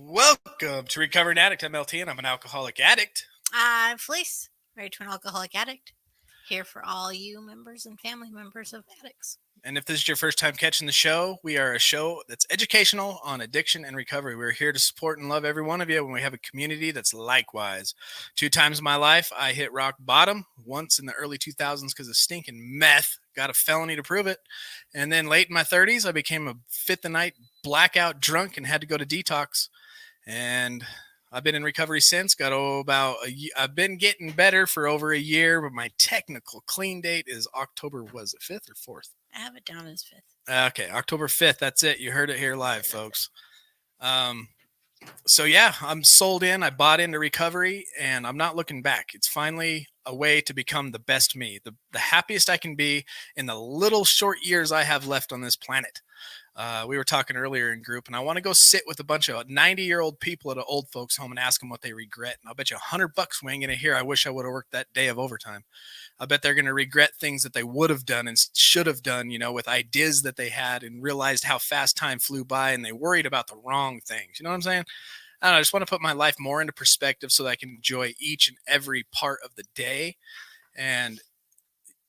Welcome to Recovering Addict. I'm LT and I'm an alcoholic addict. I'm Felice, married to an alcoholic addict. Here for all you members and family members of addicts. And if this is your first time catching the show, we are a show that's educational on addiction and recovery. We're here to support and love every one of you, and we have a community that's likewise. 2 times in my life, I hit rock bottom. Once in the early 2000s because of stinking meth. Got a felony to prove it. And then late in my 30s, I became a fifth the night blackout drunk and had to go to detox. And I've been in recovery since. I've been getting better for over a year, but my technical clean date is October, was it 5th or 4th? I have it down as 5th. Okay, October 5th. That's it. You heard it here live, folks. So yeah, I'm sold in. I bought into recovery and I'm not looking back. It's finally a way to become the best me, the happiest I can be in the little short years I have left on this planet. We were talking earlier in group, and I want to go sit with a bunch of 90-year-old people at an old folks home and ask them what they regret. And I'll bet you $100 we ain't going to hear, I wish I would have worked that day of overtime. I bet they're going to regret things that they would have done and should have done, with ideas that they had and realized how fast time flew by and they worried about the wrong things. You know what I'm saying? I don't know, I just want to put my life more into perspective so that I can enjoy each and every part of the day and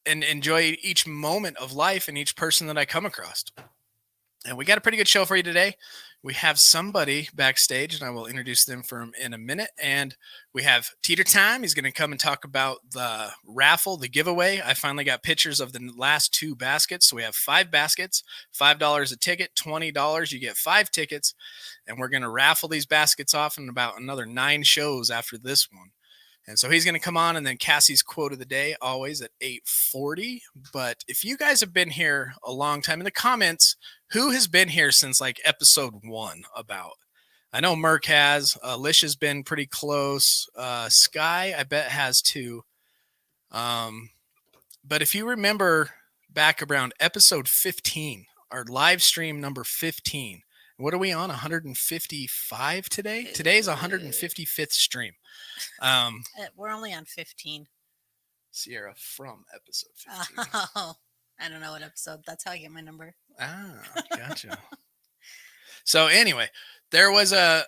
enjoy each moment of life and each person that I come across. And we got a pretty good show for you today. We have somebody backstage, and I will introduce them in a minute. And we have Teeter Time. He's going to come and talk about the raffle, the giveaway. I finally got pictures of the last 2 baskets. So we have 5 baskets, $5 a ticket, $20. You get 5 tickets. And we're going to raffle these baskets off in about another 9 shows after this one. And so he's going to come on, and then Cassie's quote of the day, always at 8:40. But if you guys have been here a long time, in the comments, who has been here since like episode 1 about? I know Merck has. Lisha's been pretty close. Sky, I bet, has too. But if you remember back around episode 15, our live stream number 15, what are we on? 155 today? Today's 155th stream. We're only on 15. Sierra from episode 15. Oh, I don't know what episode. That's how I get my number. Ah, gotcha. So anyway, there was an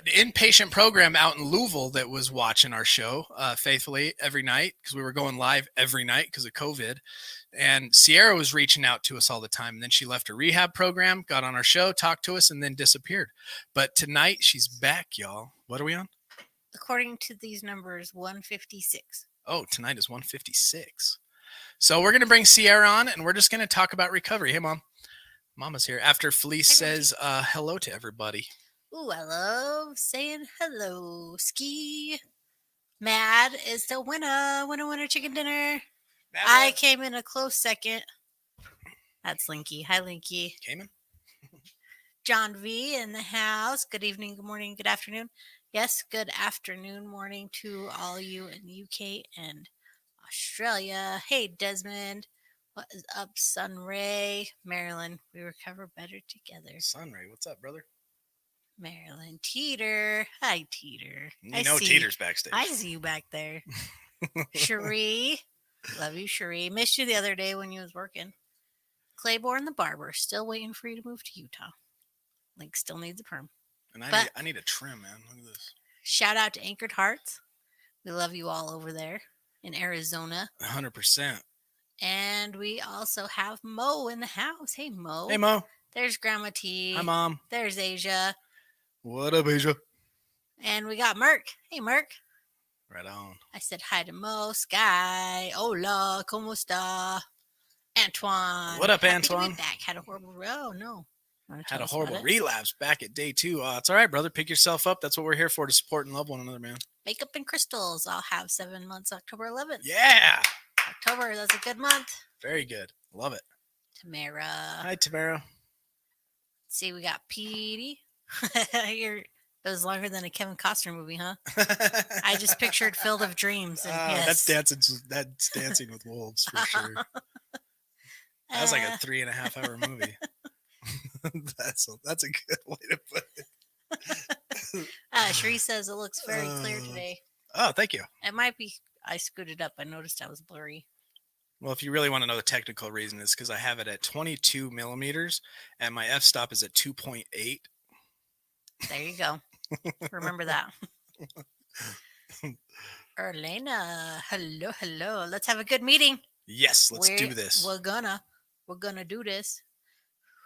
inpatient program out in Louisville that was watching our show faithfully every night because we were going live every night because of COVID. And Sierra was reaching out to us all the time. And then she left a rehab program, got on our show, talked to us, and then disappeared. But tonight she's back, y'all. What are we on? According to these numbers, 156. Oh, tonight is 156. So we're going to bring Sierra on, and we're just going to talk about recovery. Hey, Mom. Mama's here. After Felice says hello to everybody. Ooh, I love saying hello. Ski. Mad is the winner chicken dinner. I came in a close second. That's Linky. Hi, Linky. Came in? John V in the house. Good evening, good morning, good afternoon. Yes, good afternoon, morning to all you in the UK and Australia. Hey, Desmond. What is up, Sunray? Marilyn, we recover better together. Sunray, what's up, brother? Marilyn. Teeter. Hi, Teeter. Teeter's backstage. I see you back there. Cherie. Love you, Cherie. Missed you the other day when you was working. Claiborne the barber. Still waiting for you to move to Utah. Link still needs a perm. And I need a trim, man. Look at this. Shout out to Anchored Hearts. We love you all over there in Arizona. 100%. And we also have Mo in the house. Hey, Mo. Hey, Mo. There's Grandma T. Hi, Mom. There's Asia. What up, Asia? And we got Merk. Hey, Merk. Right on. I said hi to Mo, Sky, Hola, ¿Cómo está? Antoine. What up, Happy Antoine? To be back. Had a horrible no. Had a horrible relapse back at day 2. It's all right, brother. Pick yourself up. That's what we're here for, to support and love one another, man. Makeup and crystals. I'll have 7 months, October 11th. Yeah. October, that's a good month. Very good. Love it. Tamara. Hi, Tamara. Let's see, we got Petey. It was longer than a Kevin Costner movie, huh? I just pictured Field of Dreams. And yes. That's Dancing with Wolves for sure. That was like a 3.5-hour movie. That's a good way to put it. Sheree says it looks very clear today. Oh, thank you. It might be I scooted up. I noticed I was blurry. Well, if you really want to know the technical reason, it's because I have it at 22 millimeters and my f-stop is at 2.8. There you go. Remember that. Erlena, hello, hello. Let's have a good meeting. Yes, let's We're do this. we're gonna we're gonna do this.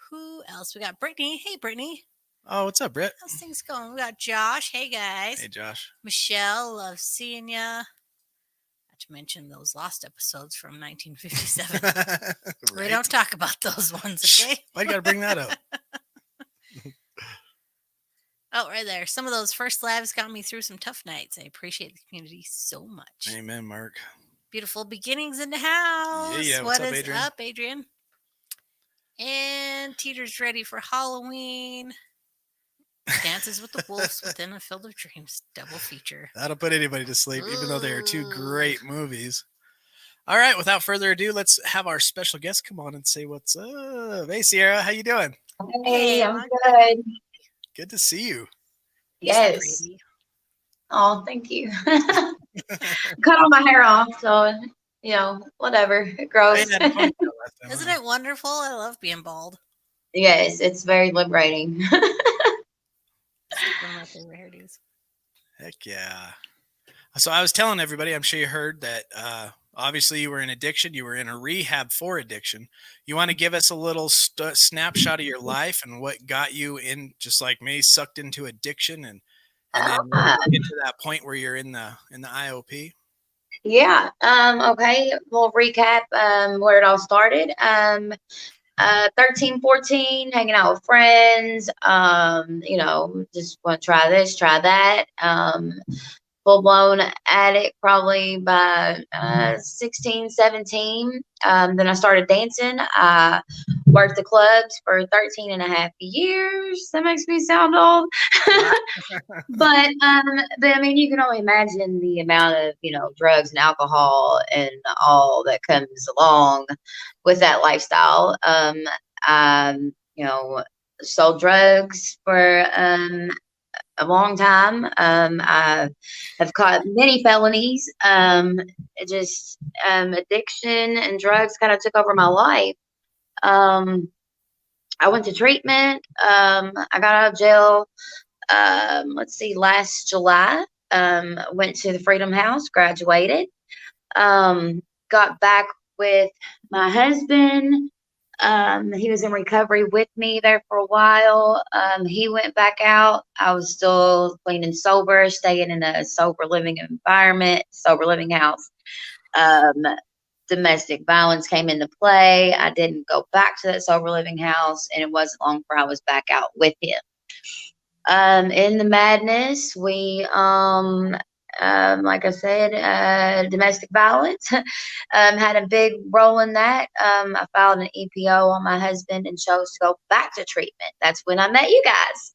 Who else? We got Brittany. Hey, Brittany. Oh, what's up, Britt? How's things going? We got Josh. Hey, guys. Hey, Josh. Michelle, love seeing ya. Not to mention those lost episodes from 1957. We Right? don't talk about those ones, Shh, okay? why you gotta bring that up? Oh, right there. Some of those first lives got me through some tough nights. I appreciate the community so much. Amen, Mark. Beautiful beginnings in the house. Yeah. What What's up, is Adrian? up, Adrian? And Teeter's ready for Halloween. Dances with the Wolves within a Field of Dreams double feature. That'll put anybody to sleep, even though they are two great movies. All right, without further ado, let's have our special guest come on and say what's up. Hey, Sierra, how you doing? Hey, I'm Mark. good. Good to see you. Yes. Pretty. Oh, thank you. Cut all my hair off, so whatever. It I grows. had a ponytail last time. Isn't it wonderful? I love being bald. Yes, it's very liberating. It's like one of my favorite hairdos. Heck yeah. So I was telling everybody, I'm sure you heard that obviously you were in addiction. You were in a rehab for addiction. You want to give us a little snapshot of your life and what got you in, just like me, sucked into addiction, and then get to that point where you're in the IOP? Yeah. Okay. We'll recap where it all started. 13, 14, hanging out with friends. Just want to try this, try that. Full blown addict probably by 16, 17. Then I started dancing. I worked the clubs for 13 and a half years. That makes me sound old. But I mean, you can only imagine the amount of, drugs and alcohol and all that comes along with that lifestyle. Sold drugs for a long time. I have caught many felonies. Addiction and drugs kind of took over my life. I went to treatment. I got out of jail. Last July. Went to the Freedom House, graduated. Got back with my husband. He was in recovery with me there for a while. He went back out. I was still clean and sober, staying in a sober living environment, sober living house. Domestic violence came into play. I didn't go back to that sober living house, and it wasn't long before I was back out with him. In the madness, we like I said, domestic violence had a big role in that. I filed an EPO on my husband and chose to go back to treatment. That's when I met you guys.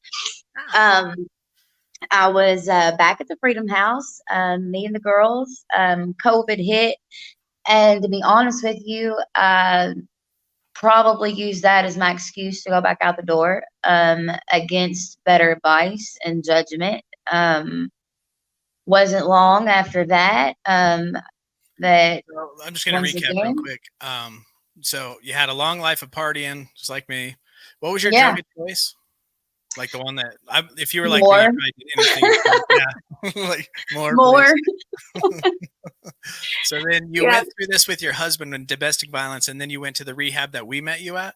I was back at the Freedom House, me and the girls. COVID hit, and to be honest with you, probably use that as my excuse to go back out the door, against better advice and judgment. Wasn't long after that that Well, I'm just going to recap real quick. So you had a long life of partying, just like me. What was your drug of choice? Like the one that, if you were like more. Me, anything, yeah, like more. So then you went through this with your husband and domestic violence, and then you went to the rehab that we met you at?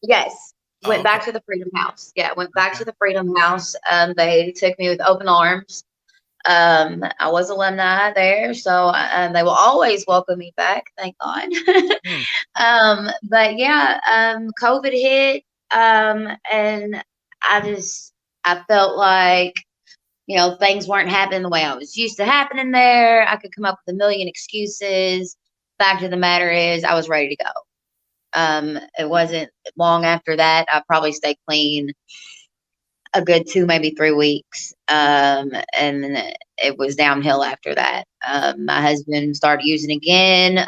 Yes. Went back to the Freedom House. Yeah, went back to the Freedom House. They took me with open arms. I was alumni there, so they will always welcome me back. Thank God. But yeah, COVID hit, and I felt like, things weren't happening the way I was used to happening there. I could come up with a million excuses. Fact of the matter is, I was ready to go. It wasn't long after that. I probably stayed clean a good 2, maybe 3 weeks. And it was downhill after that. My husband started using again.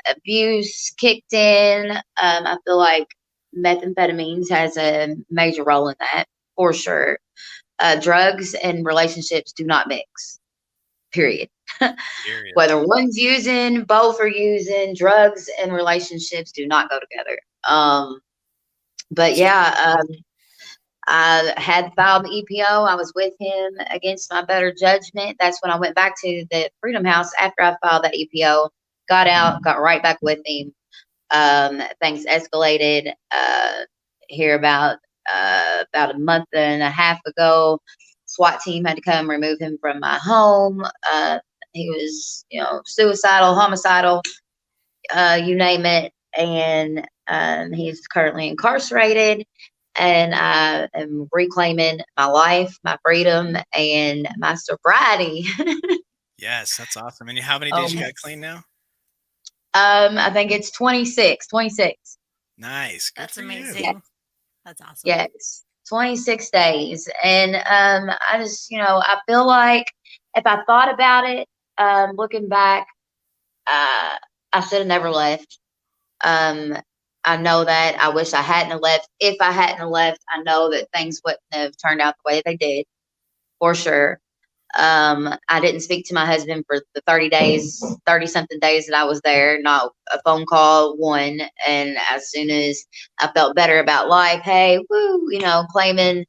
Abuse kicked in. I feel like methamphetamines has a major role in that, for sure. Drugs and relationships do not mix, period. Whether one's using, both are using, drugs and relationships do not go together. But yeah, I had filed the EPO. I was with him against my better judgment. That's when I went back to the Freedom House after I filed that EPO. Got out, got right back with him. Things escalated here about a month and a half ago. SWAT team had to come remove him from my home. He was, suicidal, homicidal, you name it. And he's currently incarcerated. And I am reclaiming my life, my freedom, and my sobriety. Yes, that's awesome. And how many days you got clean now? I think it's 26. Nice. Good That's for amazing. you. That's awesome. Yes, 26 days. And I just, I feel like if I thought about it, looking back, I should have never left. I know that. I wish I hadn't have left. If I hadn't have left, I know that things wouldn't have turned out the way they did, for sure. I didn't speak to my husband for the 30 something days that I was there, not a phone call, one. And as soon as I felt better about life, hey, woo, claiming,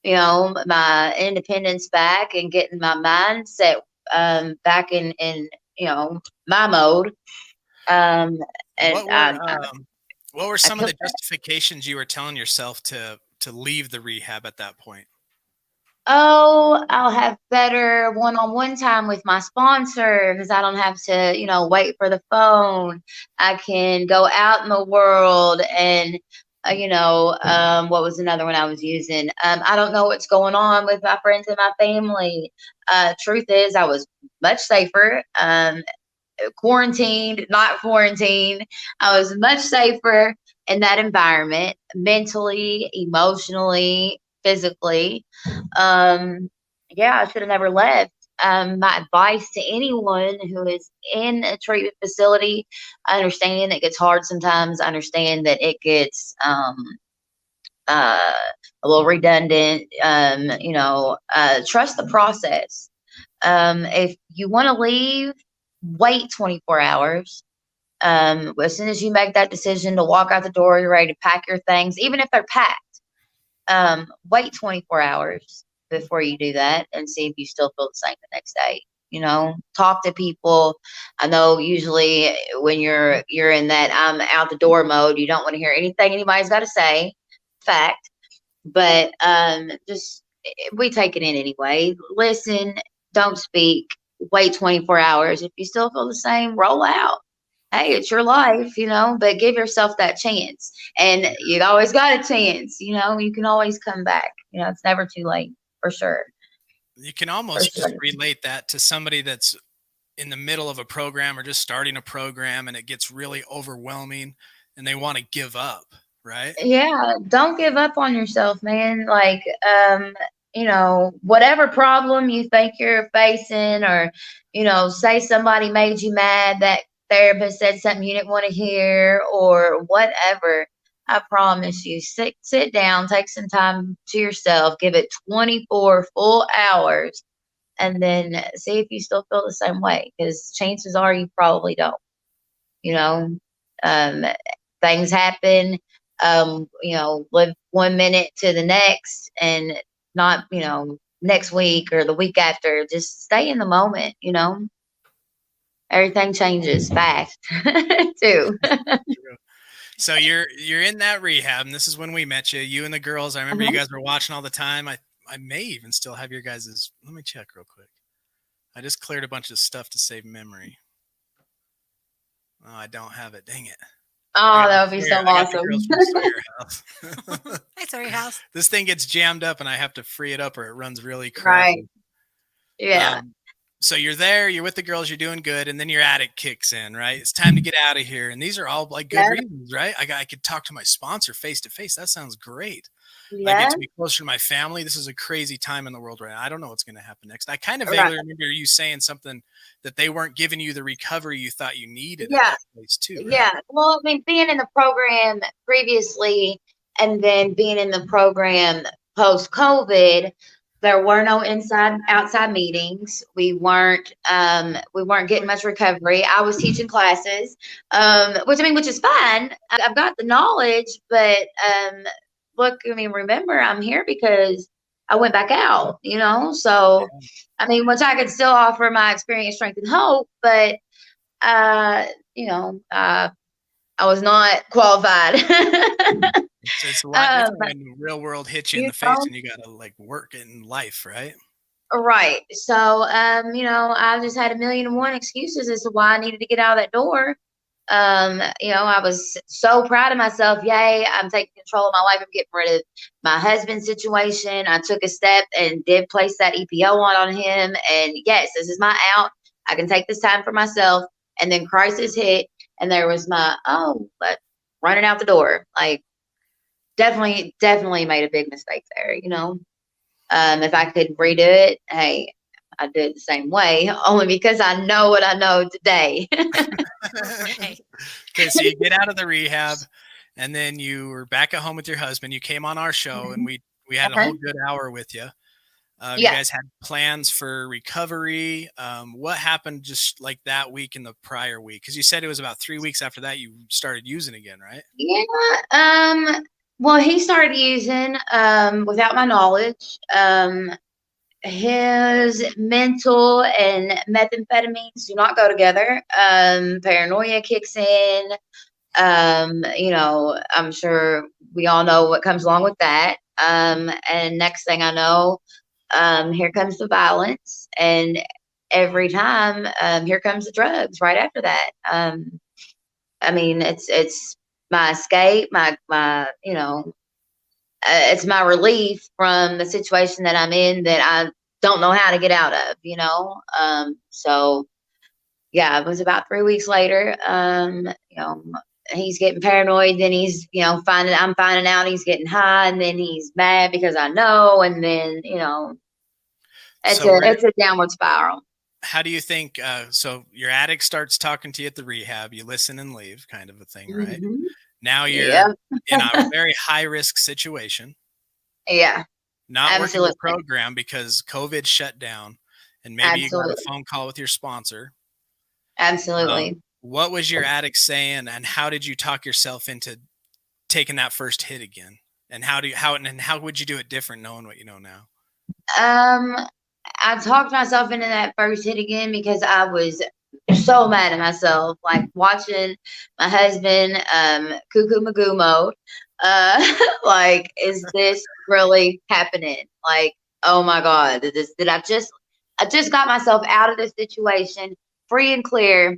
my independence back and getting my mindset back in my mode. And what were some of the justifications you were telling yourself to leave the rehab at that point? Oh, I'll have better one-on-one time with my sponsor because I don't have to, wait for the phone. I can go out in the world and, what was another one I was using? I don't know what's going on with my friends and my family. Truth is, I was much safer. Quarantined, not quarantined. I was much safer in that environment, mentally, emotionally, physically. I should have never left. My advice to anyone who is in a treatment facility, I understand it gets hard sometimes. I understand that it gets a little redundant. Trust the process. If you want to leave, wait 24 hours. As soon as you make that decision to walk out the door, you're ready to pack your things, even if they're packed. Wait 24 hours before you do that and see if you still feel the same the next day. Talk to people. I know usually when you're in that I'm out the door mode, you don't want to hear anything anybody's got to say. Fact. But just we take it in anyway. Listen, don't speak. Wait 24 hours. If you still feel the same, roll out. Hey, it's your life, but give yourself that chance. And you always got a chance, you can always come back. It's never too late, for sure. You can almost just relate that to somebody that's in the middle of a program or just starting a program and it gets really overwhelming and they want to give up, right? Yeah, don't give up on yourself, man. Like, whatever problem you think you're facing, or, say somebody made you mad, that therapist said something you didn't want to hear, or whatever. I promise you, sit down, take some time to yourself, give it 24 full hours, and then see if you still feel the same way. Because chances are you probably don't. Things happen. Live 1 minute to the next, and not, next week or the week after. Just stay in the moment, everything changes fast too. So you're in that rehab, and this is when we met you and the girls. I remember you guys were watching all the time. I may even still have your guys's. Let me check real quick. I just cleared a bunch of stuff to save memory. Oh, I don't have it. Dang it. Oh, that would be so awesome. Hi, Sawyer House. This thing gets jammed up and I have to free it up or it runs really crappy. Right. Yeah. So you're there, you're with the girls, you're doing good, and then your addict kicks in, right? It's time to get out of here. And these are all like good reasons, right? I could talk to my sponsor face to face. That sounds great. I get to be closer to my family. This is a crazy time in the world right now. I don't know what's going to happen next. I kind of vaguely remember you saying something that they weren't giving you the recovery you thought you needed at that place too. Right? Yeah. Well, I mean, being in the program previously and then being in the program post-COVID, there were no outside meetings. We weren't getting much recovery. I was teaching classes, which is fine. I've got the knowledge, but look, I mean, remember, I'm here because I went back out, So, I mean, which I could still offer my experience, strength, and hope, but, I was not qualified. It's a lot different when the real world hits you in the face and you got to like work it in life, right? Right. So, I just had 1,000,001 excuses as to why I needed to get out of that door. I was so proud of myself. Yay, I'm taking control of my life. I'm getting rid of my husband's situation. I took a step and did place that EPO on him. And yes, this is my out. I can take this time for myself. And then crisis hit. And there was running out the door. Like, definitely made a big mistake there, If I could redo it, hey, I'd do it the same way, only because I know what I know today. Okay, so you get out of the rehab, and then you were back at home with your husband. You came on our show, and we had a whole good hour with you. You guys had plans for recovery. What happened just like that week and the prior week? Because you said it was about 3 weeks after that you started using again, right? Yeah. Well, he started using without my knowledge. His mental and methamphetamines do not go together. Paranoia kicks in. I'm sure we all know what comes along with that. And next thing I know, here comes the violence, and every time, here comes the drugs right after that. I mean, it's my escape, it's my relief from the situation that I'm in that I don't know how to get out of, So yeah, it was about 3 weeks later. He's getting paranoid, then he's, I'm finding out he's getting high, and then he's mad because I know, and then, it's a downward spiral. How do you think, so your addict starts talking to you at the rehab, you listen and leave kind of a thing, right? Mm-hmm. Now you're in a very high risk situation. Yeah. Not working the program because COVID shut down, and maybe you got a phone call with your sponsor. Absolutely. What was your addict saying, and how did you talk yourself into taking that first hit again? And how would you do it different knowing what you know now? I talked myself into that first hit again because I was so mad at myself, like watching my husband cuckoo magoo mode. Like, is this really happening? Like, oh my God, I just got myself out of this situation, free and clear,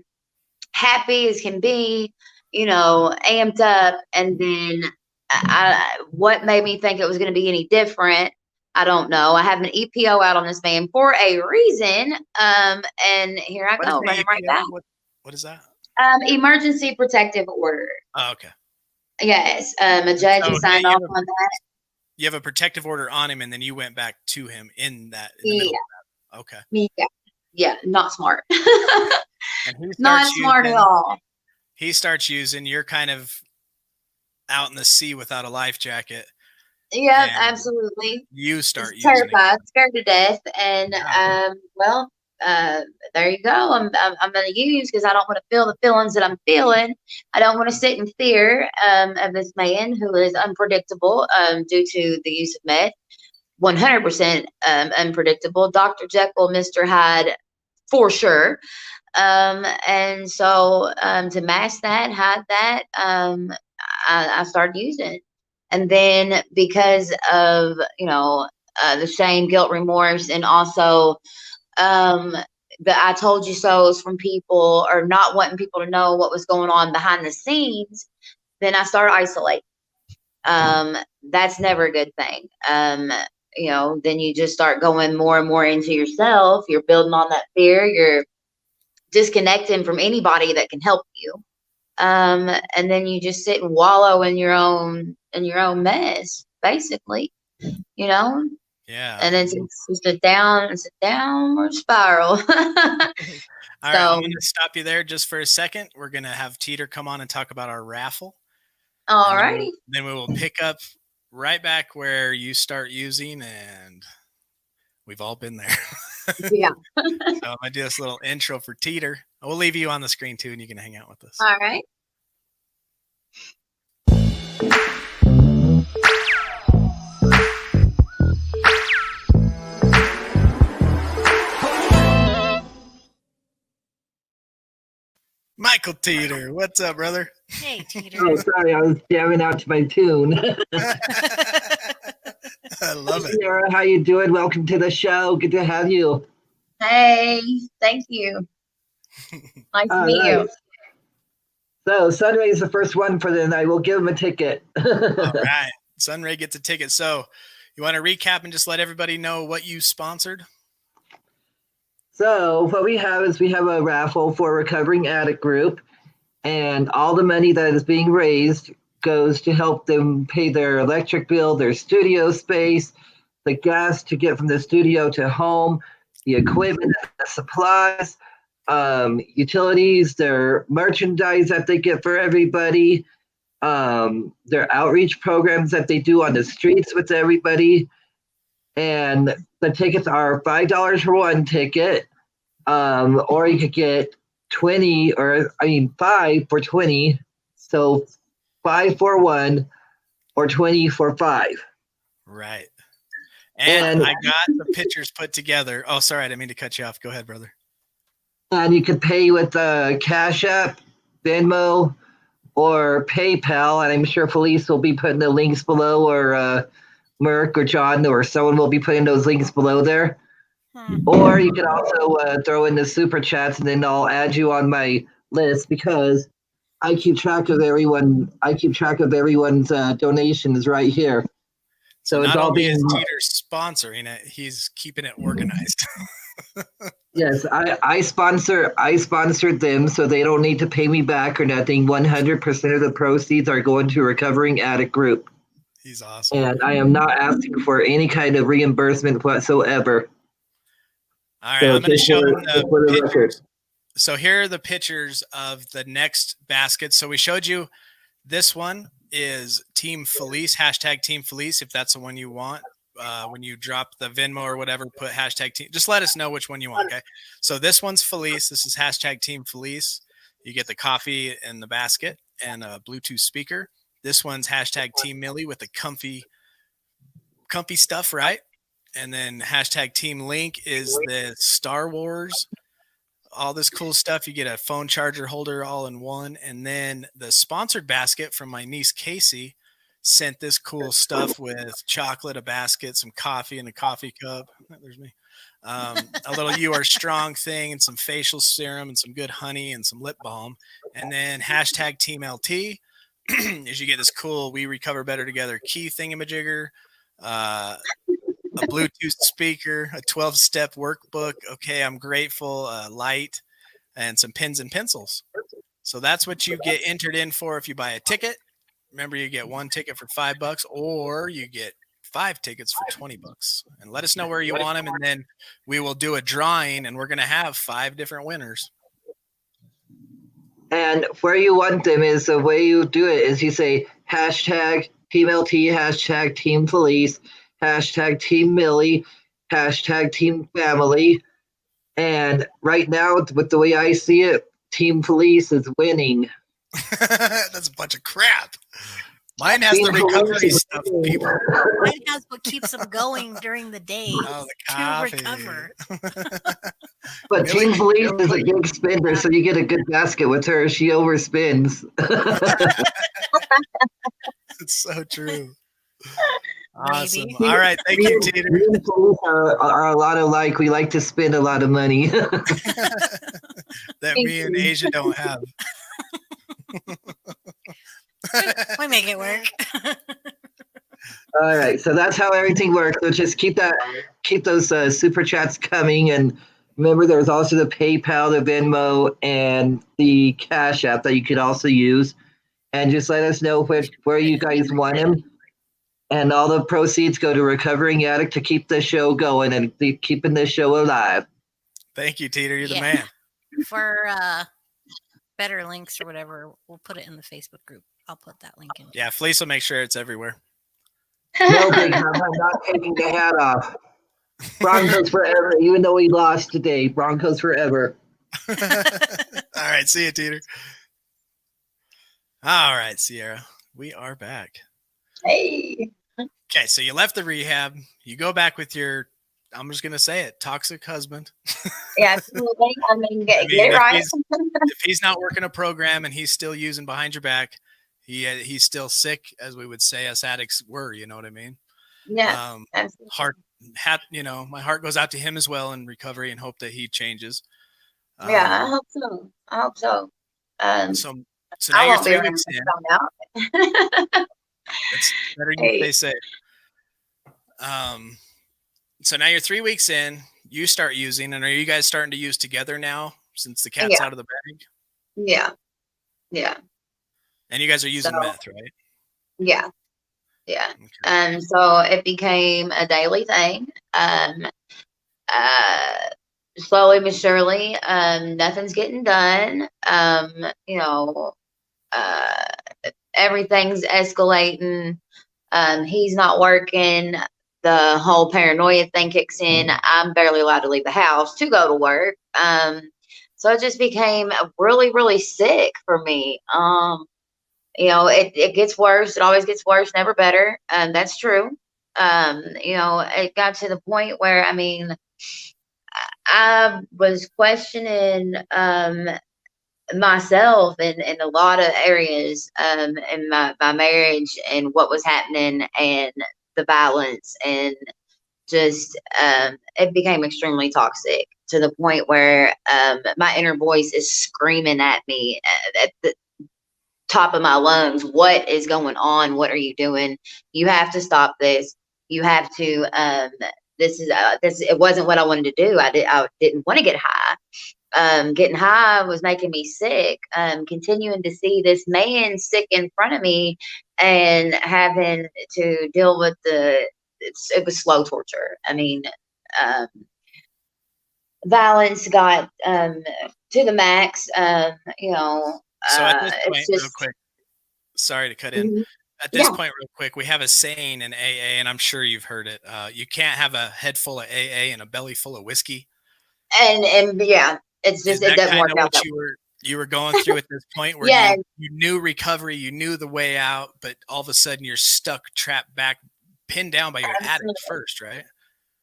happy as can be, amped up, and then what made me think it was going to be any different? I don't know. I have an EPO out on this man for a reason. And here I go, running right back. What is that? Emergency protective order. Oh, okay. Yes. A judge has signed off on that. You have a protective order on him, and then you went back to him in the middle of that. Okay. Yeah. Not smart. And not smart at all. He starts using, you're kind of out in the sea without a life jacket. Yeah, absolutely. You start using terrified, scared to death, and there you go. I'm going to use because I don't want to feel the feelings that I'm feeling. I don't want to sit in fear of this man who is unpredictable due to the use of meth. 100% unpredictable. Dr. Jekyll, Mr. Hyde, for sure. And so to mask that, hide that, I started using it. And then because of, the shame, guilt, remorse, and also the I told you so's from people, or not wanting people to know what was going on behind the scenes, then I started isolating. That's never a good thing. Then you just start going more and more into yourself. You're building on that fear. You're disconnecting from anybody that can help you. And then you just sit and wallow in your own mess, basically, Yeah. And it's just a downward spiral. All right, I'm going to stop you there just for a second. We're going to have Teeter come on and talk about our raffle. All righty. Then we will pick up right back where you start using, and we've all been there. Yeah. So I'm going to do this little intro for Teeter. We'll leave you on the screen too, and you can hang out with us. All right. Michael Teeter. What's up, brother? Hey, Teeter. Oh, sorry, I was jamming out to my tune. I love it. Sarah, how you doing? Welcome to the show. Good to have you. Hey, thank you. Nice to All meet right. you. So Sunray is the first one for the night. We'll give him a ticket. All right. Sunray gets a ticket. So you want to recap and just let everybody know what you sponsored? So what we have is we have a raffle for a recovering addict group, and all the money that is being raised goes to help them pay their electric bill, their studio space, the gas to get from the studio to home, the equipment, the supplies, utilities, their merchandise that they get for everybody, their outreach programs that they do on the streets with everybody. And the tickets are $5 for one ticket, or you could get 5 for 20. So 5 for 1 or 20 for 5. Right. And I got the pictures put together. Oh, sorry. I didn't mean to cut you off. Go ahead, brother. And you could pay with Cash App, Venmo, or PayPal. And I'm sure Felice will be putting the links below, or Merck or John or someone will be putting those links below there. Or you can also throw in the super chats, and then I'll add you on my list because I keep track of everyone. I keep track of everyone's donations right here. So it's not all only being is Teeter sponsoring it, he's keeping it organized. Yes, I sponsored them, so they don't need to pay me back or nothing. 100% of the proceeds are going to a recovering addict group. He's awesome. And I am not asking for any kind of reimbursement whatsoever. All right, I'm going to show them the record. pictures. So here are the pictures of the next basket. So we showed you this one is Team Felice, hashtag Team Felice, if that's the one you want. When you drop the Venmo or whatever, put hashtag team. Just let us know which one you want, okay? So this one's Felice. This is hashtag Team Felice. You get the coffee in the basket and a Bluetooth speaker. This one's hashtag Team Millie with the comfy stuff, right? And then hashtag Team Link is the Star Wars, all this cool stuff. You get a phone charger holder all in one. And then the sponsored basket from my niece, Casey, sent this cool stuff with chocolate, a basket, some coffee in a coffee cup. There's me. A little You Are Strong thing and some facial serum and some good honey and some lip balm. And then hashtag Team LT is you get this cool We Recover Better Together key thingamajigger, a Bluetooth speaker, a 12-step workbook. Okay, I'm grateful, light, and some pens and pencils. So that's what you get entered in for if you buy a ticket. Remember, you get one ticket for $5, or you get 5 tickets for $20. And let us know where you want them, and then we will do a drawing, and we're going to have 5 different winners. And where you want them is the way you do it is you say hashtag Team LT, hashtag Team Felice, hashtag Team Millie, hashtag Team Family. And right now, with the way I see it, Team Felice is winning. That's a bunch of crap. Mine has the recovery stuff, people. Mine has what keeps them going during the day the coffee. to recover. But Team Felice is a big spender, so you get a good basket with her. She overspends. It's so true. Awesome. Maybe. All right. Thank you, Teeter. Me and Felice are a lot alike. We like to spend a lot of money. That me and Asia don't have. We make it work. All right, so that's how everything works. So just keep those super chats coming, and remember, there's also the PayPal, the Venmo, and the Cash App that you could also use. And just let us know where you guys want them. And all the proceeds go to Recovering Addict to keep the show going and keeping the show alive. Thank you, Teeter. You're the man. For better links or whatever, we'll put it in the Facebook group. I'll put that link in. Yeah, Felice will make sure it's everywhere. No, Big Mom, I'm not taking the hat off. Broncos forever, even though we lost today. Broncos forever. All right, see you, Teeter. All right, Sierra, we are back. Hey. Okay, so you left the rehab. You go back with your I'm just gonna say it. Toxic husband. Yeah, absolutely. I mean, I get mean, it right. if he's not working a program and he's still using behind your back, he's still sick, as we would say us addicts were. You know what I mean? Yeah, Um, absolutely. my heart goes out to him as well in recovery, and hope that he changes. Yeah, I Um, hope so. I hope so. Um, so so now I you're won't be 3 around weeks to in. find out. It's better you Hey, stay safe. Um, so now you're 3 weeks in. You start using, and are you guys starting to use together now since the cat's yeah, out of the bag? yeah, yeah. And you guys are So using meth, right? yeah, yeah. Okay. So it became a daily thing. Uh, Slowly but surely, nothing's getting done. Uh, Everything's escalating. He's not working. The whole paranoia thing kicks in. I'm barely allowed to leave the house to go to work. So it just became really, really sick for me. It gets worse. It always gets worse, never better. That's true. It got to the point where, I mean, I was questioning myself in a lot of areas in my marriage and what was happening and the violence and just it became extremely toxic to the point where my inner voice is screaming at me at the top of my lungs, what is going on? What are you doing? You have to stop this. You have to this it wasn't what I wanted to do. I didn't want to get high. Getting high was making me sick. Continuing to see this man sick in front of me and having to deal with it was slow torture. I mean, um, violence got to the max. So at this It's point, real just, quick, sorry to cut in. mhm. At this Yeah, point, real quick, we have a saying in AA, and I'm sure you've heard it. You can't have a head full of AA and a belly full of whiskey. and yeah, it's Is just it that doesn't kind work of out what that you were going through at this point, where yeah, you knew recovery, you knew the way out, but all of a sudden you're stuck, trapped back, pinned down by your addict absolutely. first, right?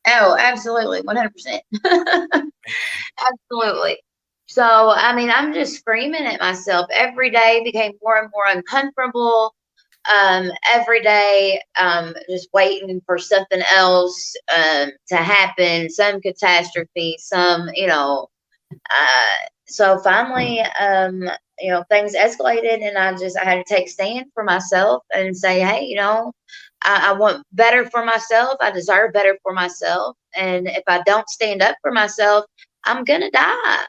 Oh, absolutely, 100%. Absolutely. So, I mean, I'm just screaming at myself every day, became more and more uncomfortable. Every day, just waiting for something else to happen, some catastrophe, so finally, things escalated, and I had to take a stand for myself and say, hey, I want better for myself. I deserve better for myself. And if I don't stand up for myself, I'm going to die.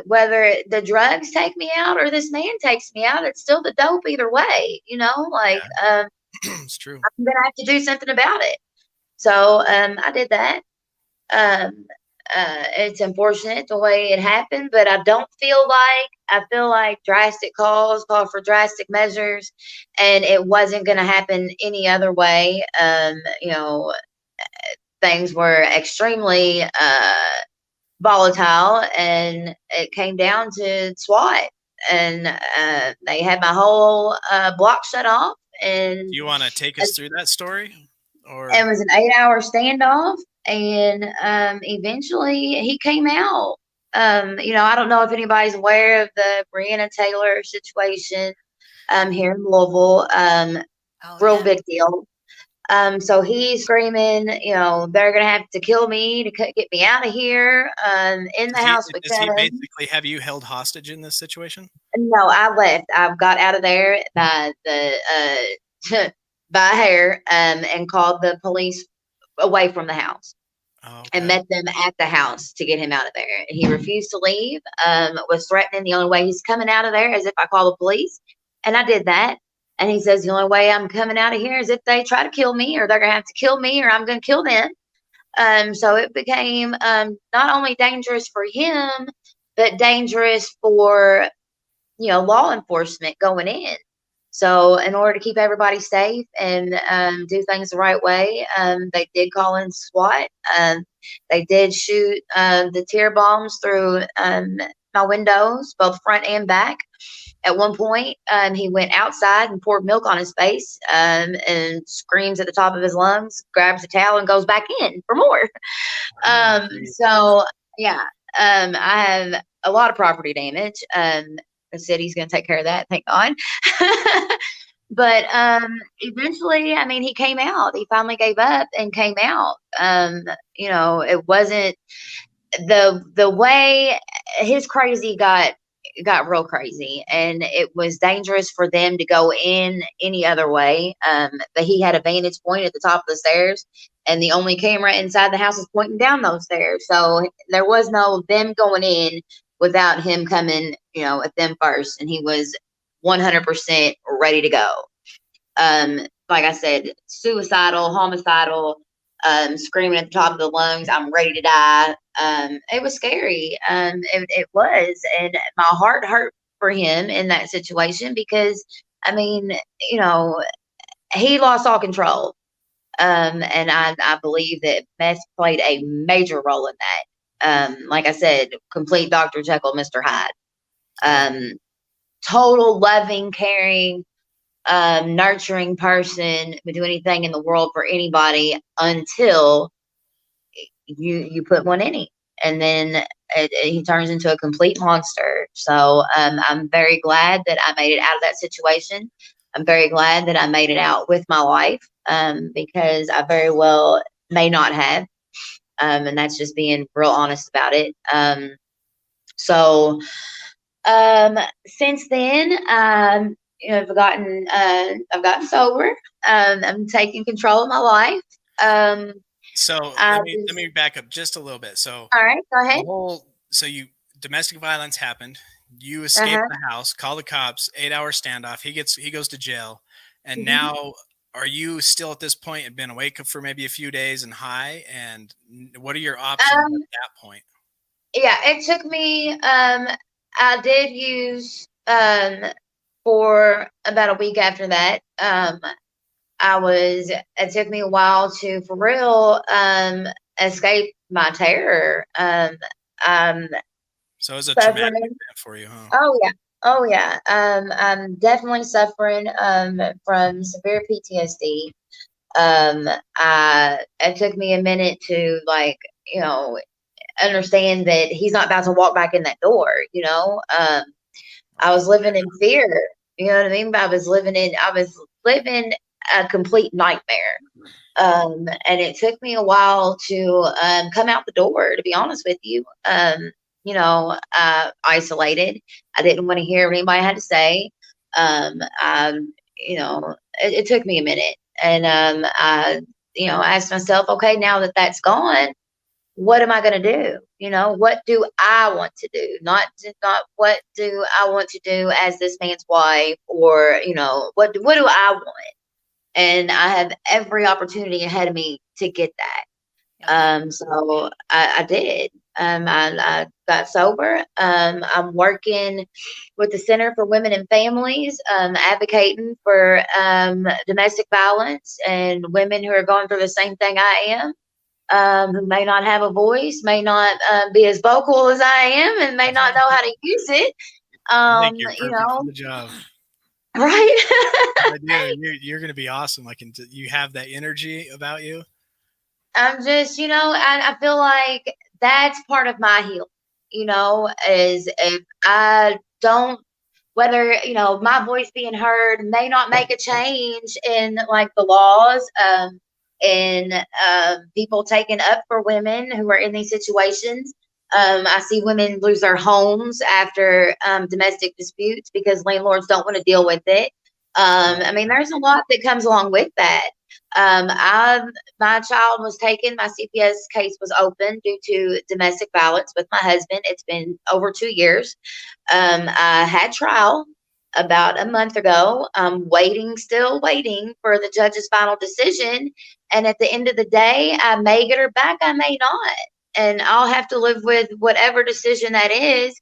Whether the drugs take me out or this man takes me out, it's still the dope either way, like, Yeah, it's true. I'm going to have to do something about it. So, I did that. Um, it's unfortunate the way it happened, but I feel like drastic calls call for drastic measures, and it wasn't going to happen any other way. Things were extremely volatile, and it came down to SWAT, and they had my whole block shut off, and Do you want to take us through that story, it or was an 8-hour standoff, and eventually he came out. I don't know if anybody's aware of the Breonna Taylor situation here in Louisville. Oh, Real yeah. big deal. So he's screaming, they're gonna have to kill me to get me out of here. In the house with does he guns. basically have you held hostage in this situation? No, I left. I got out of there by by hair, and called the police away from the house. Oh, And okay. met them at the house to get him out of there. He refused to leave, was threatening the only way he's coming out of there is if I call the police. And I did that. And he says, the only way I'm coming out of here is if they try to kill me, or they're going to have to kill me, or I'm going to kill them. So it became not only dangerous for him, but dangerous for, law enforcement going in. So in order to keep everybody safe and do things the right way, they did call in SWAT. They did shoot the tear bombs through my windows, both front and back. At one point, he went outside and poured milk on his face, and screams at the top of his lungs, grabs a towel and goes back in for more. So yeah, I have a lot of property damage. The city's going to take care of that, thank God. But eventually, I mean, he came out. He finally gave up and came out. It wasn't the way his crazy got real crazy, and it was dangerous for them to go in any other way. But he had a vantage point at the top of the stairs, and the only camera inside the house is pointing down those stairs. So there was no them going in without him coming, at them first. And he was 100% ready to go. Like I said, suicidal, homicidal, screaming at the top of the lungs, I'm ready to die. It was scary. It was. And my heart hurt for him in that situation because, I mean, he lost all control. And I believe that meth played a major role in that. Like I said, complete Dr. Jekyll, Mr. Hyde. Total loving, caring, nurturing person, would do anything in the world for anybody until you put one in him, and then he turns into a complete monster. So I'm very glad that I made it out of that situation. I'm very glad that I made it out with my life, because I very well may not have, and that's just being real honest about it. So since then, I've gotten sober. I'm taking control of my life. So let me back up just a little bit. So all right, go ahead. Domestic violence happened. You escape the house, call the cops, 8-hour standoff. He goes to jail. And now, are you still at this point and been awake for maybe a few days and high? And what are your options at that point? Yeah, it took me, I did use, for about a week after that, it took me a while to, for real, escape my terror. So it was a traumatic event for you, huh? Oh yeah. I'm definitely suffering, from severe PTSD. It took me a minute to understand that he's not about to walk back in that door. I was living in fear. You know what I mean? I was living a complete nightmare. And it took me a while to come out the door, to be honest with you. Isolated. I didn't want to hear what anybody had to say. It took me a minute. And I asked myself, okay, now that that's gone, what am I going to do? What do I want to do? Not what do I want to do as this man's wife, or, what do I want? And I have every opportunity ahead of me to get that. So I did. I got sober. I'm working with the Center for Women and Families, advocating for domestic violence and women who are going through the same thing I am, who may not have a voice, may not be as vocal as I am, and may not know how to use it. I think you're perfect for the job. Right? You're going to be awesome. You have that energy about you. I'm just, I feel like that's part of my healing, is if I don't, whether, my voice being heard may not make a change in the laws, and people taking up for women who are in these situations. I see women lose their homes after domestic disputes because landlords don't want to deal with it. There's a lot that comes along with that. My child was taken. My CPS case was open due to domestic violence with my husband. It's been over 2 years. I had trial about a month ago. I'm still waiting for the judge's final decision. And at the end of the day, I may get her back. I may not. And I'll have to live with whatever decision that is,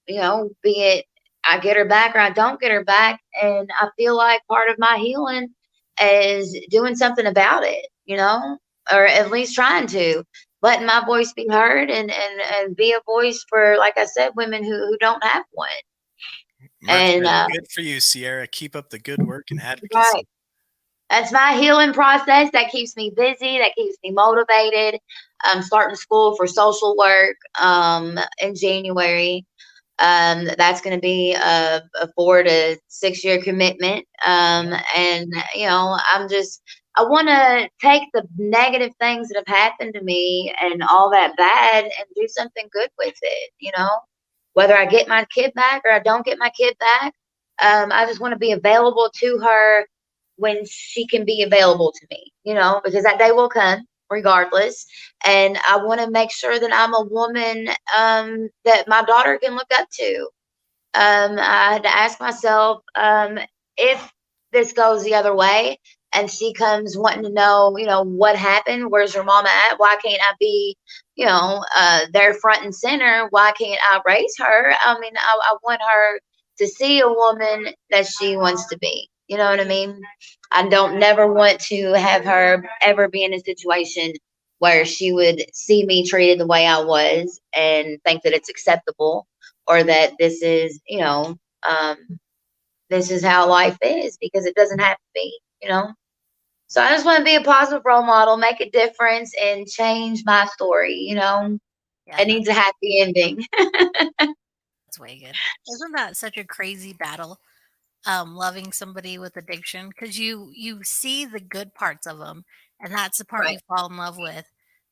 be it I get her back or I don't get her back. And I feel like part of my healing is doing something about it, or at least trying to. letting my voice be heard and be a voice for, like I said, women who don't have one. And Good for you, Sierra. Keep up the good work and advocacy. right. That's my healing process. That keeps me busy. That keeps me motivated. I'm starting school for social work in January. That's going to be a 4 to 6 year commitment. And, I want to take the negative things that have happened to me and all that bad and do something good with it, whether I get my kid back or I don't get my kid back. I just want to be available to her when she can be available to me, because that day will come regardless. And I want to make sure that I'm a woman that my daughter can look up to. I had to ask myself, if this goes the other way and she comes wanting to know, what happened? Where's your mama at? Why can't I be, there front and center? Why can't I raise her? I mean, I want her to see a woman that she wants to be. You know what I mean? I don't never want to have her ever be in a situation where she would see me treated the way I was and think that it's acceptable, or that this is, this is how life is, because it doesn't have to be. So I just want to be a positive role model, make a difference, and change my story. Yeah, It needs a happy ending. that's way good. Isn't that such a crazy battle? Loving somebody with addiction, because you see the good parts of them, and that's the part you fall in love with.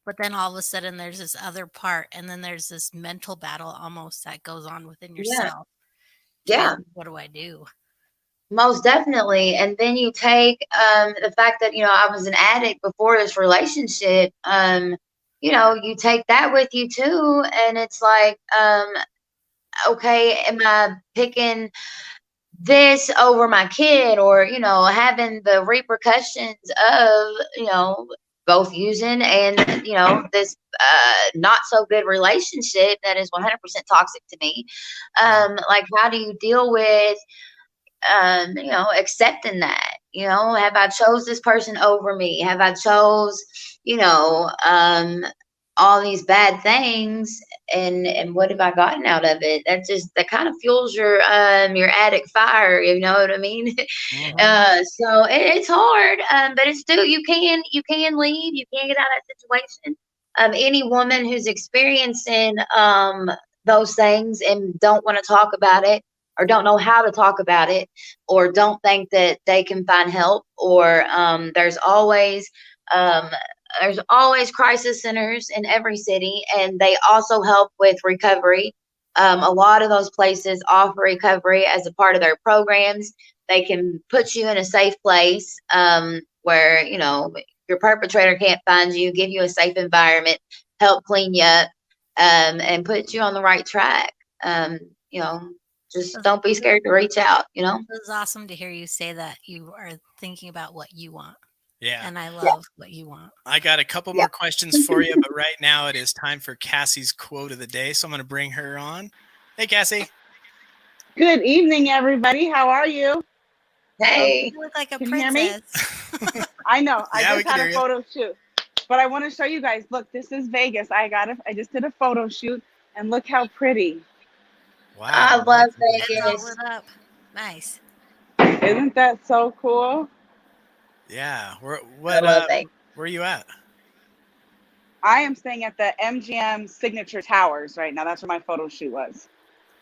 But then all of a sudden there's this other part, and then there's this mental battle almost that goes on within yourself. Yeah. What do I do? Most definitely. And then you take the fact that, I was an addict before this relationship, you take that with you too. And it's like, okay, am I picking this over my kid, or, having the repercussions of, both using and, this not so good relationship that is 100% toxic to me. Like, how do you deal with, accepting that, have I chose this person over me? Have I chose, all these bad things, and what have I gotten out of it? That kind of fuels your addict fire, you know what I mean? So it's hard, but it's still, you can leave, you can get out of that situation. Any woman who's experiencing those things and don't want to talk about it, or don't know how to talk about it, or don't think that they can find help, or there's always crisis centers in every city, and they also help with recovery. A lot of those places offer recovery as a part of their programs. They can put you in a safe place where, your perpetrator can't find you, give you a safe environment, help clean you up, and put you on the right track. Just don't be scared to reach out, It was awesome to hear you say that you are thinking about what you want. Yeah. And I love what you want. I got a couple more questions for you, but right now it is time for Cassie's quote of the day. So I'm going to bring her on. Hey, Cassie. Good evening, everybody. How are you? Hey. You look like a Can you hear me? princess. I know. I Yeah, we just can had hear a you. photo shoot. But I want to show you guys. Look, this is Vegas. I just did a photo shoot, and look how pretty. Wow. I love It's all Vegas. lit up. Nice. Isn't that so cool? Yeah. I love Vegas. Where are you at? I am staying at the MGM Signature Towers right now. That's where my photo shoot was.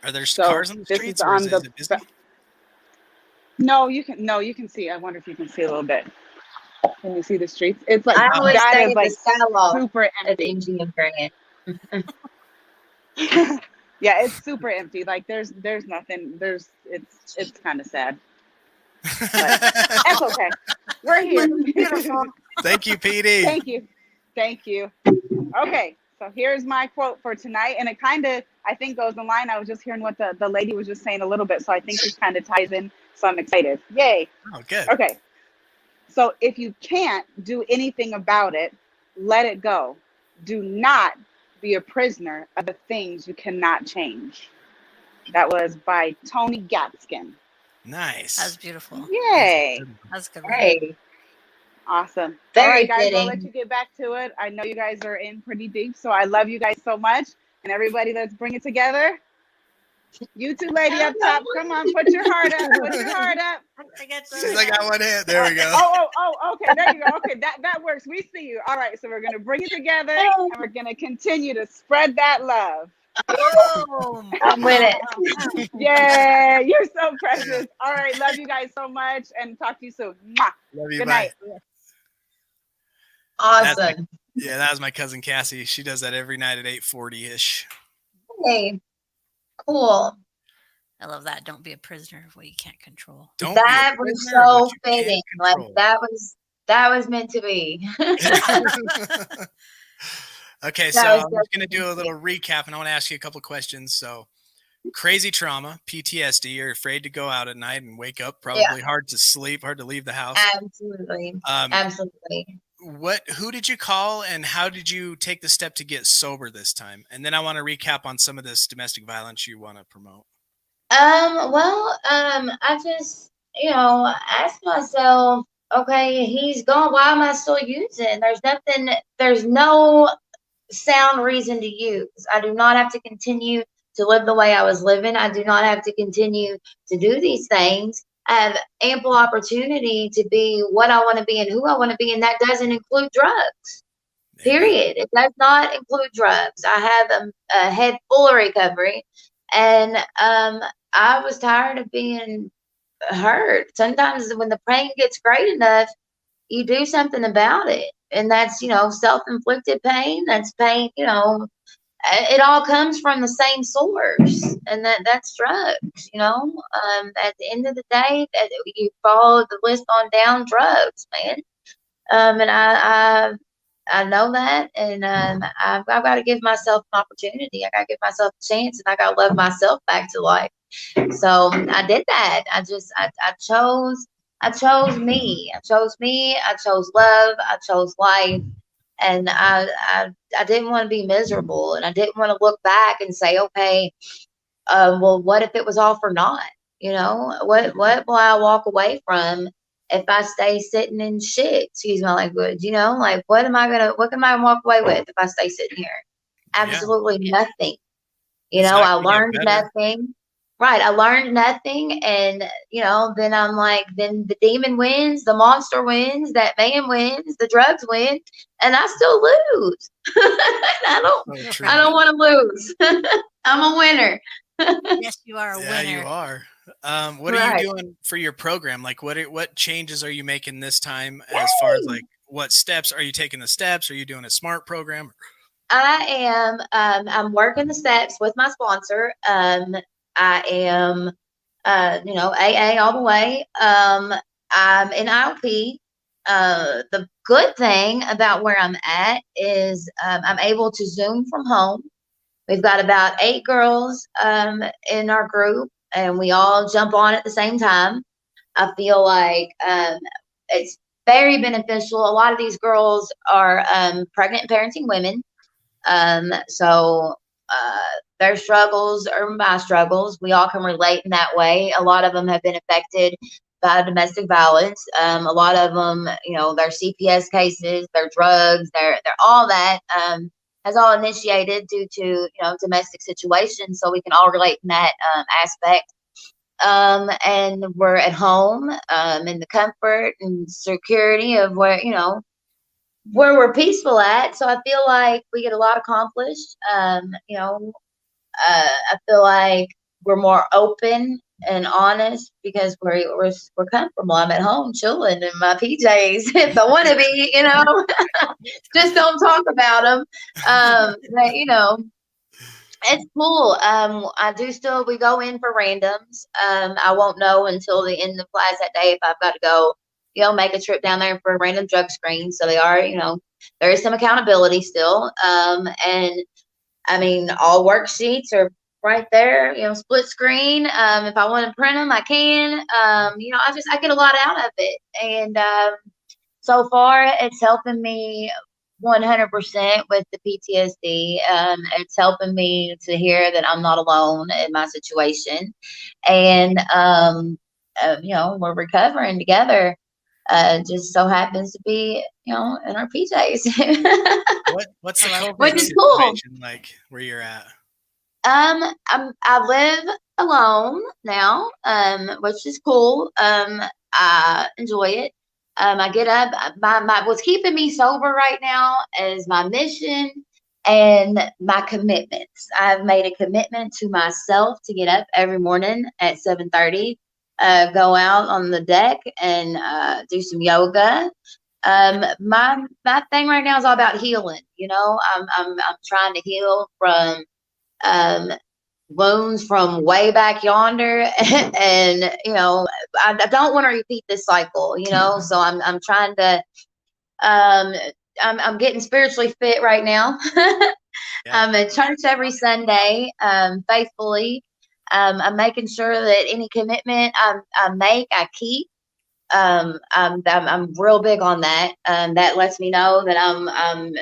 Are there So cars on the this streets, is or on is the it busy? No, you can see. I wonder if you can see a little bit. Can you see the streets? It's like I always that stay is at like the Skyloft super at the empty. MGM Grand. Yeah, it's super empty. Like there's nothing. It's kind of sad. But that's okay. We're here. Beautiful. Thank you, PD. Thank you. Okay, so here's my quote for tonight, and it kind of, I think, goes in line. I was just hearing what the lady was just saying a little bit, so I think this kind of ties in, so I'm excited. Yay. Oh, good. Okay, so if you can't do anything about it, let it go. Do not be a prisoner of the things you cannot change. That was by Tony Gatskin. Nice. That was beautiful. Yay. That's a good one. Hey. Awesome. All Very right, guys, I'll let fitting. you get back to it. I know you guys are in pretty deep, so I love you guys so much. And everybody, let's bring it together. You two lady up top, come on, put your heart up. Put your heart up. I got She's like, I want it. There we go. Okay, there you go. Okay, that works. We see you. All right, so we're gonna bring it together and we're gonna continue to spread that love. Boom. I'm with it. Yeah, you're so precious. All right, love you guys so much and talk to you soon. Mwah. Love you. Good Bye. night. Awesome. Yeah, that was my cousin Cassie. She does that every night at 8:40-ish. Hey, cool. I love that. Don't be a prisoner of what you can't control. Don't That be a was prisoner of so what you can't fitting. Like control. that was meant to be. Okay, so That was I'm just going to do a little recap, and I want to ask you a couple questions. So, crazy trauma, PTSD, you're afraid to go out at night and wake up, probably hard to sleep, hard to leave the house. Absolutely. Um, Absolutely. who did you call, and how did you take the step to get sober this time? And then I want to recap on some of this domestic violence you want to promote. I just, asked myself, okay, he's gone. Why am I still using? There's no sound reason to use. I do not have to continue to live the way I was living. I do not have to continue to do these things. I have ample opportunity to be what I want to be and who I want to be, and that doesn't include drugs. Period. It does not include drugs. I have a head full of recovery, and I was tired of being hurt. Sometimes when the pain gets great enough, you do something about it, and that's self-inflicted pain. That's pain. It all comes from the same source, and that's drugs. At the end of the day, that you follow the list on down, drugs, man. And I know that, and I've got to give myself an opportunity. I got to give myself a chance, and I got to love myself back to life. So I did that. I chose me. I chose me. I chose love. I chose life, and I didn't want to be miserable, and I didn't want to look back and say, okay, well, what if it was all for naught? What will I walk away from if I stay sitting in shit? Excuse my language. Like what can I walk away with if I stay sitting here? Absolutely nothing. I learned nothing. Right. I learned nothing. And, then I'm like, then the demon wins, the monster wins, that man wins, the drugs win, and I still lose. I don't want to lose. I'm a winner. Yes, you are a winner. Yeah, you are. What are you doing for your program? Like what changes are you making this time as far as like what steps are you taking the steps? Are you doing a SMART program? I am I'm working the steps with my sponsor. I am AA all the way. I'm in IOP. The good thing about where I'm at is I'm able to Zoom from home. We've got about 8 girls in our group, and we all jump on at the same time. I feel like it's very beneficial. A lot of these girls are pregnant parenting women. So their struggles are my struggles. We all can relate in that way. A lot of them have been affected by domestic violence. A lot of them, their CPS cases, their drugs, their all that has all initiated due to domestic situations. So we can all relate in that aspect. And we're at home in the comfort and security of where we're peaceful at. So I feel like we get a lot accomplished. I feel like we're more open and honest because we're comfortable. I'm at home chilling in my PJs if I want to be, just don't talk about them. But it's cool. We go in for randoms. I won't know until the end of class that day if I've got to go, make a trip down there for a random drug screen. So they are, there is some accountability still. And I mean, all worksheets are right there, split screen. If I want to print them, I can. I get a lot out of it. And so far, it's helping me 100% with the PTSD. It's helping me to hear that I'm not alone in my situation. And, we're recovering together. just so happens to be, in our PJs. What's the I love COVID Which is cool. situation like where you're at? I live alone now, which is cool. I enjoy it. I get up. What's keeping me sober right now is my mission and my commitments. I've made a commitment to myself to get up every morning at 7:30, go out on the deck and do some yoga. My thing right now is all about healing. I'm trying to heal from wounds from way back yonder, and I don't want to repeat this cycle. So I'm trying to I'm getting spiritually fit right now. Yeah. I'm at church every Sunday, faithfully. I'm making sure that any commitment I make, I keep. I'm real big on that. That lets me know that I'm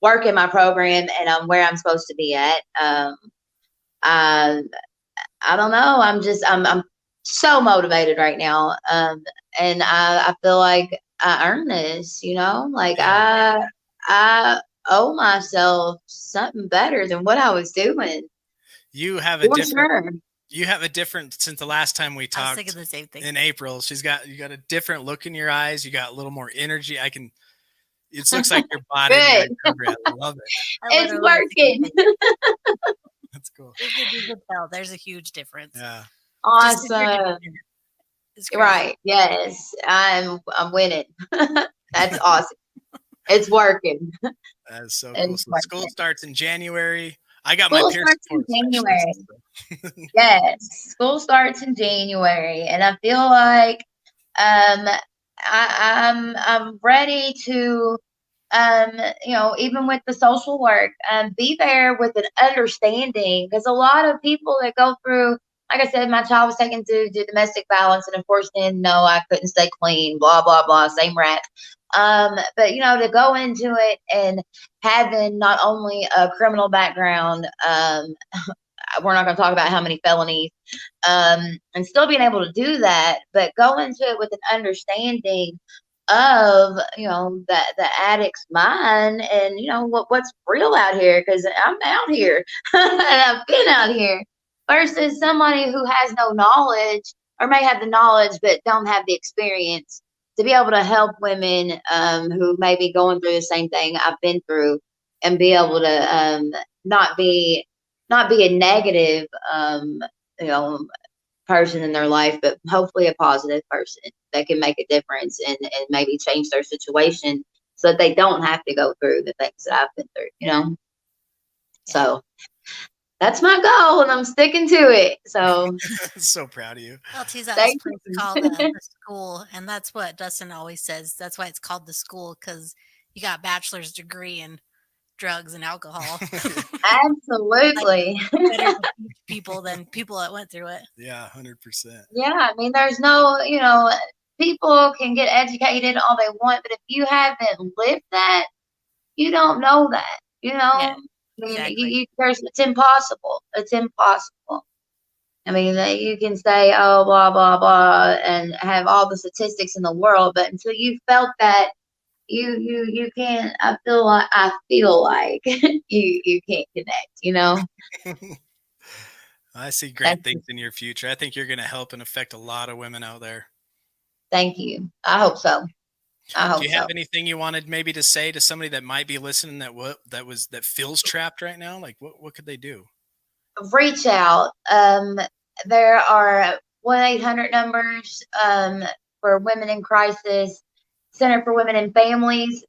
working my program and I'm where I'm supposed to be at. I I don't know. I'm so motivated right now. And I feel like I earned this, like Yeah. I owe myself something better than what I was doing. You have a For different sure. since the last time we I was talked thinking the same thing. in April. You got a different look in your eyes. You got a little more energy. It looks like you're bought into Good. recovery. I love it. I It's literally was thinking working. the same thing. That's cool. You could tell there's a huge difference. Yeah. Just 'cause you're doing Awesome. it. It's crazy. Right. Yes. I'm winning. That's awesome. It's working. That is so cool. It's So school working. starts in January. I got my School peer starts in support January. specialist. So. Yes, school starts in January, and I feel like I'm ready to even with the social work, be there with an understanding, because a lot of people that go through, like I said, my child was taken to do domestic violence, and of course, then no, I couldn't stay clean, blah blah blah, same rap. But to go into it and having not only a criminal background, we're not going to talk about how many felonies, and still being able to do that, but go into it with an understanding of the addict's mind, and what's real out here, because I'm out here and I've been out here, versus somebody who has no knowledge, or may have the knowledge but don't have the experience to be able to help women who may be going through the same thing I've been through, and be able to not be a negative you know person in their life, but hopefully a positive person that can make a difference, and maybe change their situation so that they don't have to go through the things that I've been through. So that's my goal, and I'm sticking to it. So So proud of you. I'll tease out this thank place you. called the school, and that's what Dustin always says. That's why it's called the school, because you got a bachelor's degree in drugs and alcohol. Absolutely. Better to teach people than people that went through it. Yeah, 100%. Yeah, I mean, there's no, people can get educated all they want, but if you haven't lived that, you don't know that. Yeah, I mean, exactly. it's impossible. It's impossible. I mean, you can say, oh, blah, blah, blah, and have all the statistics in the world, but until you felt that, you can't. I feel like you can't connect. I see great things in your future. I think you're going to help and affect a lot of women out there. Thank you. I hope so. Do you have anything you wanted maybe to say to somebody that might be listening that feels trapped right now? Like what could they do? Reach out. There are 1-800 numbers for women in crisis. Center for Women and Families.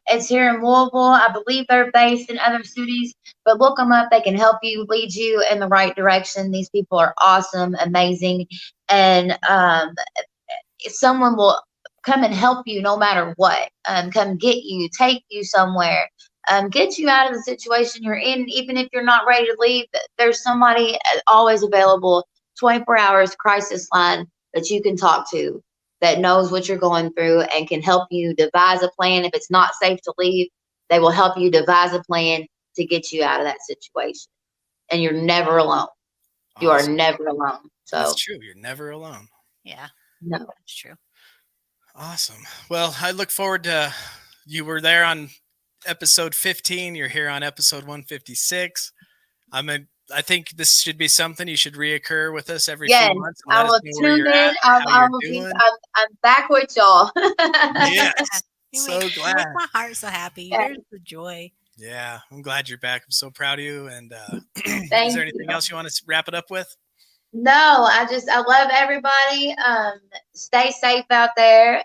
It's here in Louisville. I believe they're based in other cities, but look them up. They can help you, lead you in the right direction. These people are awesome, amazing, and someone will come and help you no matter what. Come get you, take you somewhere, get you out of the situation you're in. Even if you're not ready to leave, there's somebody always available, 24 hours crisis line that you can talk to, that knows what you're going through and can help you devise a plan. If it's not safe to leave, they will help you devise a plan to get you out of that situation. And you're never alone. Awesome. You are never alone. So that's true. You're never alone. Yeah, no. that's true. Awesome. Well, I look forward to you were there on episode 15. You're here on episode 156. I think this should be something you should reoccur with us every few Yes, months and I let us will know where tune you're in. at, how I you're will be. doing. I'm back with y'all. Yes. You So make glad. my heart so happy. Yeah. There's the joy. Yeah, I'm glad you're back. I'm so proud of you. And is Thank there anything you. else you want to wrap it up with? No, I love everybody. Stay safe out there.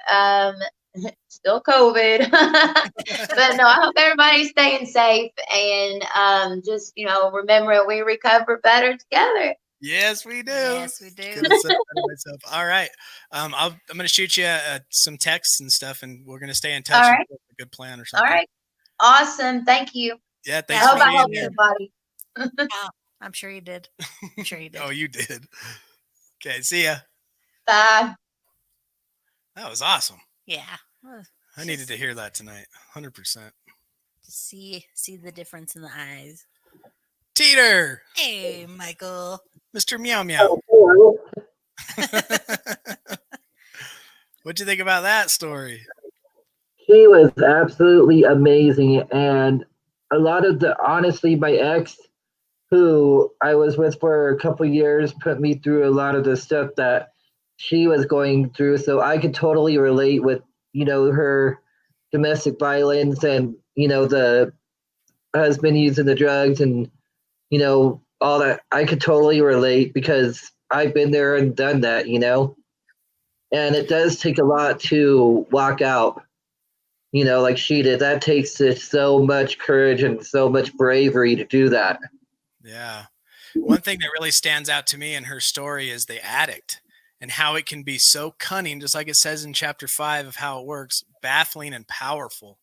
Still COVID, but no, I hope everybody's staying safe and just remember we recover better together. Yes, we do. Yes, we do. Couldn't have said it better myself. All right. I'm going to shoot you some texts and stuff, and we're going to stay in touch. All and right. put a good plan or All something. right, awesome. Thank you. Yeah, I thanks hope for I being helped here. everybody. I'm sure you did. I'm sure you did. Oh, you did. Okay, see ya. Bye. That was awesome. Yeah. I needed to hear that tonight. 100%. To see the difference in the eyes. Teeter, Hey, Michael. Mr. Meow Meow. What'd you think about that story? He was absolutely amazing. And a lot of honestly, my ex, who I was with for a couple of years, put me through a lot of the stuff that she was going through. So I could totally relate with, her domestic violence and, the husband using the drugs and, all that. I could totally relate because I've been there and done that, and it does take a lot to walk out, like she did. That takes so much courage and so much bravery to do that. Yeah. One thing that really stands out to me in her story is the addict and how it can be so cunning, just like it says in chapter 5 of how it works, baffling and powerful.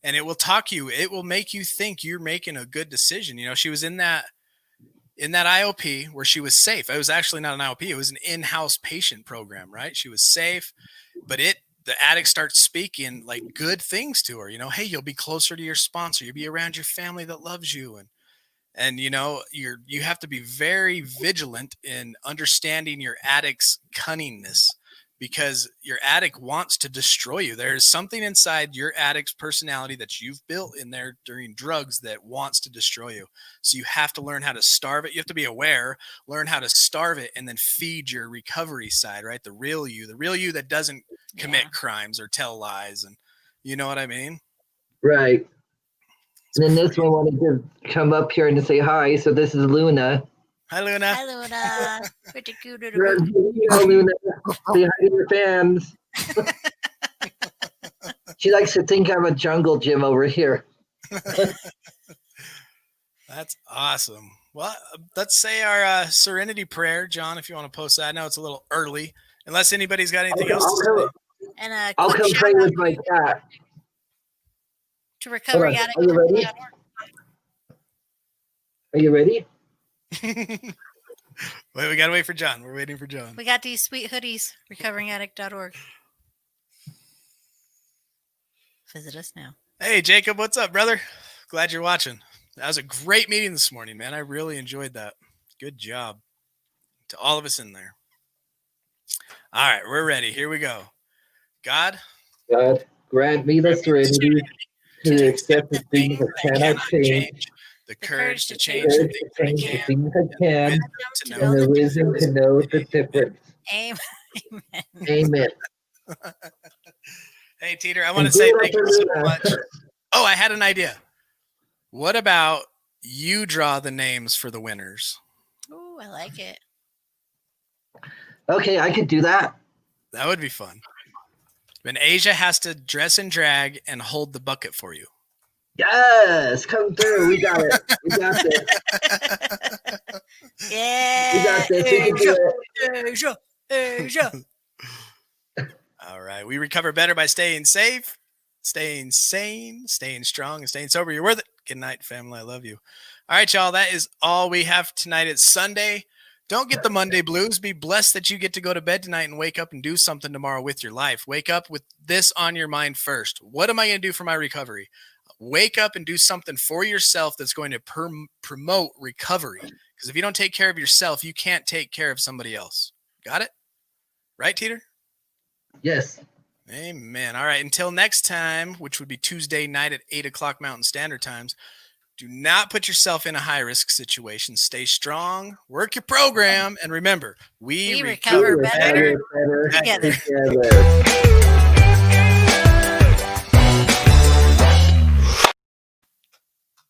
And it will make you think you're making a good decision. She was in that IOP where she was safe. It was actually not an IOP. It was an in-house patient program, right? She was safe, but the addict starts speaking like good things to her, hey, you'll be closer to your sponsor. You'll be around your family that loves you. And you have to be very vigilant in understanding your addict's cunningness, because your addict wants to destroy you. There is something inside your addict's personality that you've built in there during drugs that wants to destroy you. So you have to learn how to starve it. You have to be aware, learn how to starve it, and then feed your recovery side, right? The real you that doesn't commit crimes or tell lies. And you know what I mean? Right. And then this one wanted to come up here and to say hi. So this is Luna. Hi, Luna. Hi, Luna. Pretty cute. Luna. Say hi to your fans. She likes to think I'm a jungle gym over here. That's awesome. Well, let's say our serenity prayer, John, if you want to post that. I know it's a little early, unless anybody's got anything else to say. And I'll come play with my cat. To recovery addict. Are you ready? Are you ready? Wait, we got to wait for John. We're waiting for John. We got these sweet hoodies, recoveringaddict.org. Visit us now. Hey, Jacob, what's up, brother? Glad you're watching. That was a great meeting this morning, man. I really enjoyed that. Good job to all of us in there. All right, we're ready. Here we go. God, grant me the serenity to accept the things that cannot change, the courage to change the things that can, and the wisdom to know the difference. Amen. Amen. Hey, Teeter, I want to say thank you so much. Oh, I had an idea. What about you draw the names for the winners? Oh, I like it. Okay, I could do that. That would be fun. And Asia has to dress in drag and hold the bucket for you. Yes, come through. We got it. We got this. Yeah. We got this. We can do it. Asia. All right. We recover better by staying safe, staying sane, staying strong, and staying sober. You're worth it. Good night, family. I love you. All right, y'all. That is all we have tonight. It's Sunday. Don't get the Monday blues. Be blessed that you get to go to bed tonight and wake up and do something tomorrow with your life. Wake up with this on your mind first. What am I going to do for my recovery? Wake up and do something for yourself that's going to promote recovery. Because if you don't take care of yourself, you can't take care of somebody else. Got it? Right, Teeter? Yes. Amen. All right. Until next time, which would be Tuesday night at 8 o'clock Mountain Standard Times, do not put yourself in a high-risk situation. Stay strong, work your program, and remember, we recover recover better better together. together.